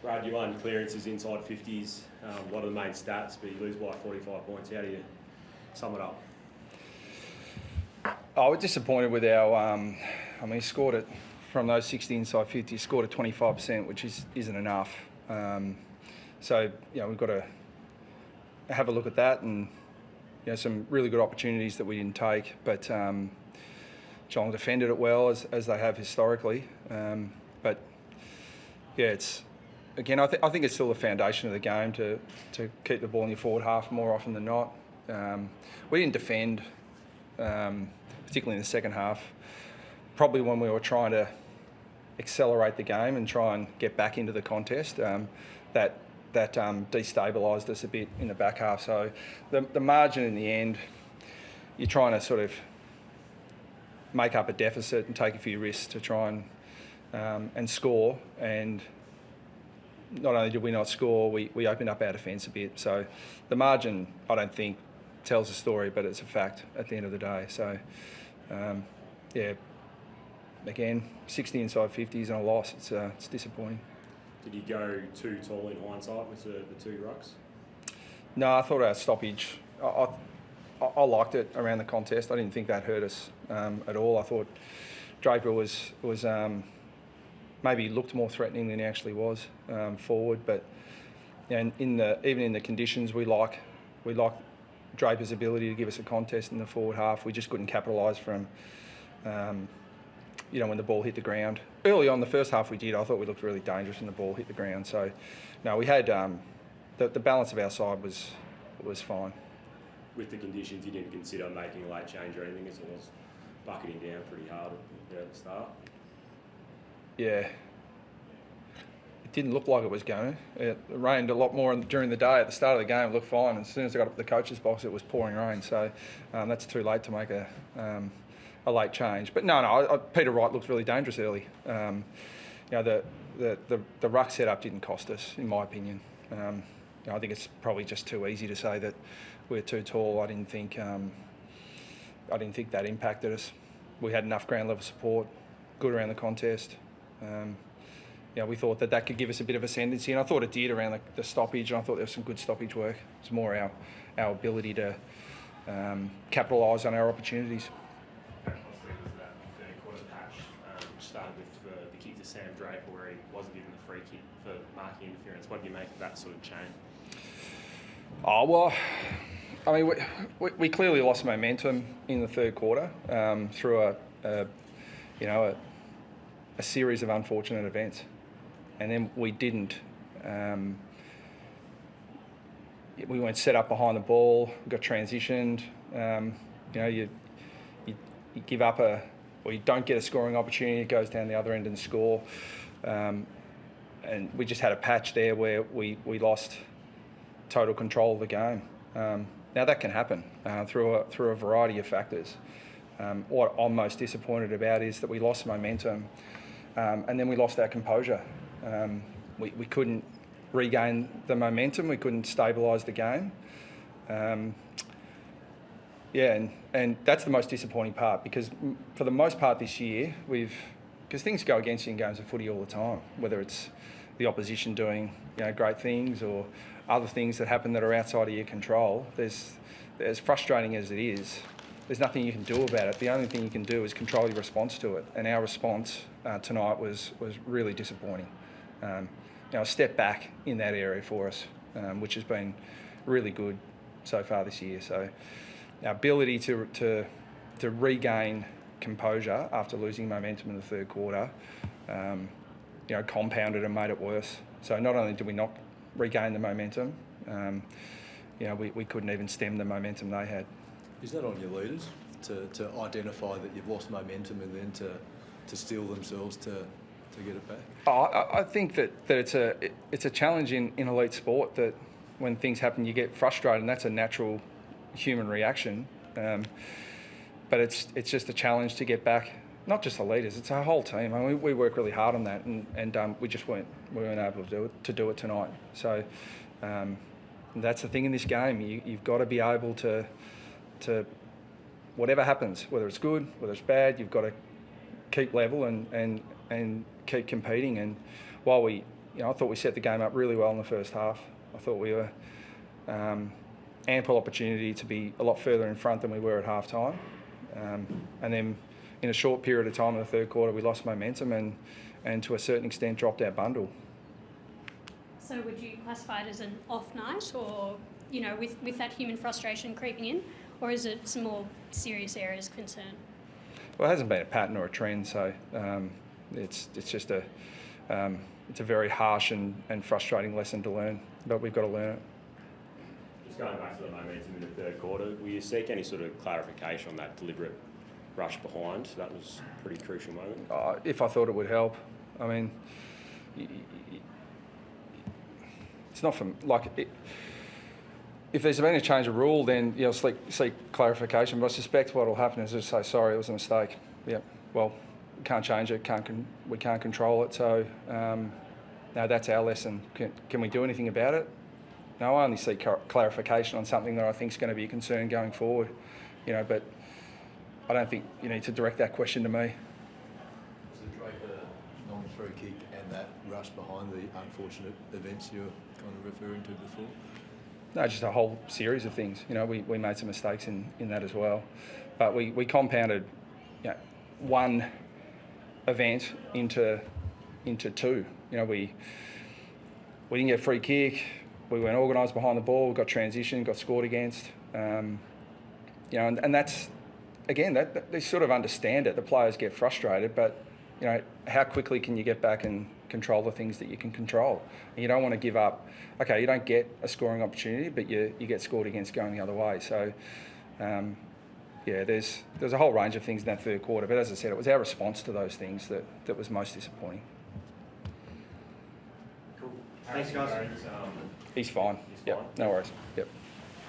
Brad, you won clearances inside 50s, a lot of the main stats, but you lose by 45 points. How do you sum it up? We're disappointed with our. He scored it from those 60 inside 50. He scored at 25%, which isn't enough. So we've got to have a look at that, and some really good opportunities that we didn't take. But Geelong defended it well as they have historically. But it's. Again, I think it's still the foundation of the game to keep the ball in your forward half more often than not. We didn't defend, particularly in the second half, probably when we were trying to accelerate the game and try and get back into the contest. That destabilised us a bit in the back half. So the margin in the end, you're trying to sort of make up a deficit and take a few risks to try and score. And not only did we not score, we opened up our defence a bit. So the margin, I don't think, tells a story, but it's a fact at the end of the day. So, again, 60 inside 50s and a loss. It's disappointing. Did you go too tall in hindsight with the two rucks? No, I thought our stoppage, I liked it around the contest. I didn't think that hurt us at all. I thought Draper was maybe looked more threatening than he actually was forward, but even in the conditions, we like Draper's ability to give us a contest in the forward half. We just couldn't capitalise from when the ball hit the ground. Early on, the first half we did. I thought we looked really dangerous when the ball hit the ground. So, no, we had the balance of our side was fine. With the conditions, you didn't consider making a late change or anything, as it was bucketing down pretty hard at the start. Yeah, it didn't look like it was going to. It rained a lot more during the day. At the start of the game, it looked fine. And as soon as I got up to the coach's box, it was pouring rain. So that's too late to make a late change. But no, Peter Wright looked really dangerous early. The ruck setup didn't cost us, in my opinion. I think it's probably just too easy to say that we're too tall. I didn't think that impacted us. We had enough ground level support, good around the contest. We thought that could give us a bit of ascendancy, and I thought it did around the stoppage, and I thought there was some good stoppage work. It's more our ability to capitalise on our opportunities. Obviously, was that third quarter patch, which started with the kick to Sam Draper, where he wasn't given the free kick for marking interference. What do you make of that sort of change? Oh, well, I mean, we clearly lost momentum in the third quarter through a series of unfortunate events, and then we didn't. We weren't set up behind the ball. We got transitioned. You give up or you don't get a scoring opportunity. It goes down the other end and score. And we just had a patch there where we lost total control of the game. Now that can happen through a variety of factors. What I'm most disappointed about is that we lost momentum, and then we lost our composure. We couldn't regain the momentum. We couldn't stabilise the game. And that's the most disappointing part, because for the most part this year, because things go against you in games of footy all the time, whether it's the opposition doing great things or other things that happen that are outside of your control. As frustrating as it is, there's nothing you can do about it. The only thing you can do is control your response to it. And our response tonight was really disappointing. A step back in that area for us, which has been really good so far this year. So our ability to regain composure after losing momentum in the third quarter, compounded and made it worse. So not only did we not regain the momentum, we couldn't even stem the momentum they had. Is that on your leaders to identify that you've lost momentum and then to steel themselves to get it back? I think that it's a challenge in elite sport, that when things happen you get frustrated, and that's a natural human reaction. But it's just a challenge to get back. Not just the leaders, it's our whole team. I mean, we work really hard on that, and we just weren't able to do it tonight. So that's the thing in this game. You've got to be able to whatever happens, whether it's good, whether it's bad, you've got to keep level and keep competing. And while we, I thought we set the game up really well in the first half. I thought we were ample opportunity to be a lot further in front than we were at half time. And then in a short period of time in the third quarter, we lost momentum and to a certain extent dropped our bundle. So would you classify it as an off night, or, with that human frustration creeping in, or is it some more serious areas of concern? Well, it hasn't been a pattern or a trend, so it's just it's a very harsh and frustrating lesson to learn, but we've got to learn it. Just going back to the momentum in the third quarter, will you seek any sort of clarification on that deliberate rush behind? That was a pretty crucial moment. If I thought it would help. I mean, it's not from if there's been a change of rule, then seek clarification. But I suspect what will happen is just say, sorry, it was a mistake. Yep. Well, we can't change it. We can't control it. So now that's our lesson. Can we do anything about it? No, I only seek clarification on something that I think is going to be a concern going forward. But I don't think you need to direct that question to me. Was the Draper non-free kick and that rush behind the unfortunate events you were kind of referring to before? No, just a whole series of things. We made some mistakes in that as well. But we compounded one event into two. We didn't get a free kick. We weren't organised behind the ball. We got transition, got scored against. And that's, again, that they sort of understand it. The players get frustrated, but how quickly can you get back and control the things that you can control? And you don't want to give up. Okay, you don't get a scoring opportunity, but you get scored against going the other way. So, there's a whole range of things in that third quarter. But as I said, it was our response to those things that was most disappointing. Cool. Thanks, guys. He's fine. He's Yep, fine. no worries. Yep.